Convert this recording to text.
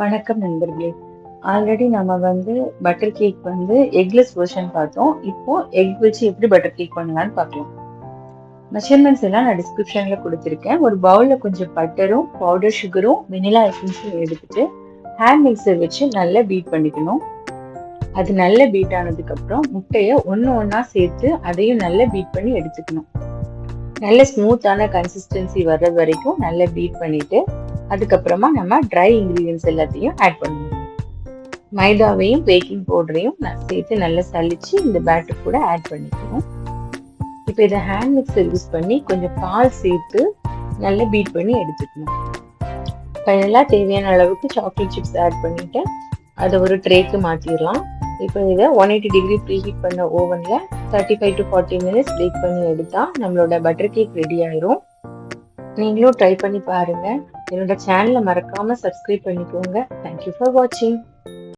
வணக்கம் நண்பர்களே. ஆல்ரெடி நம்ம பட்டர் கேக் எக்லெஸ் வெர்ஷன் பார்த்தோம். இப்போ எக் வச்சு எப்படி பட்டர் கேக் பண்ணலாம்னு பார்க்கலாம். மெஷர்மெண்ட்ஸ் எல்லாம் நான் டிஸ்கிரிப்ஷன்ல கொடுத்துருக்கேன். ஒரு பவுல்ல கொஞ்சம் பட்டரும் பவுடர் சுகரும் வெனிலா எசன்ஸும் எடுத்துட்டு ஹேண்ட் மிக்சர் வச்சு நல்லா பீட் பண்ணிக்கணும். அது நல்லா பீட் ஆனதுக்கு அப்புறம் முட்டையை ஒன்னா சேர்த்து அதையும் நல்லா பீட் பண்ணி எடுத்துக்கணும். நல்ல ஸ்மூத்தான கன்சிஸ்டன்சி வர்ற வரைக்கும் நல்லா பீட் பண்ணிட்டு அதுக்கப்புறமா நம்ம ட்ரை இன்கிரீடியன்ஸ் எல்லாத்தையும் ஆட் பண்ணணும். மைதாவையும் பேக்கிங் பவுடரையும் சேர்த்து நல்லா சலிச்சு இந்த பேட்டர் கூட ஆட் பண்ணிக்கணும். இப்போ இதை ஹேண்ட் மிக்சர் யூஸ் பண்ணி கொஞ்சம் பால் சேர்த்து நல்லா பீட் பண்ணி எடுத்துக்கணும். ஃபைனலாக தேவையான அளவுக்கு சாக்லேட் சிப்ஸ் ஆட் பண்ணிட்டு அதை ஒரு ட்ரேக்கு மாற்றிடலாம். இப்போ இதை 180 டிகிரி ப்ரீஹீட் பண்ண ஓவனில் 35 to 40 மினிட்ஸ் பேக் பண்ணி எடுத்தா நம்மளோட பட்டர் கேக் ரெடி ஆயிரும். நீங்களும் ட்ரை பண்ணி பாருங்க. என்னோட சேனலை மறக்காம சப்ஸ்கிரைப் பண்ணிக்கோங்க. தேங்க்யூ ஃபார் வாட்சிங்.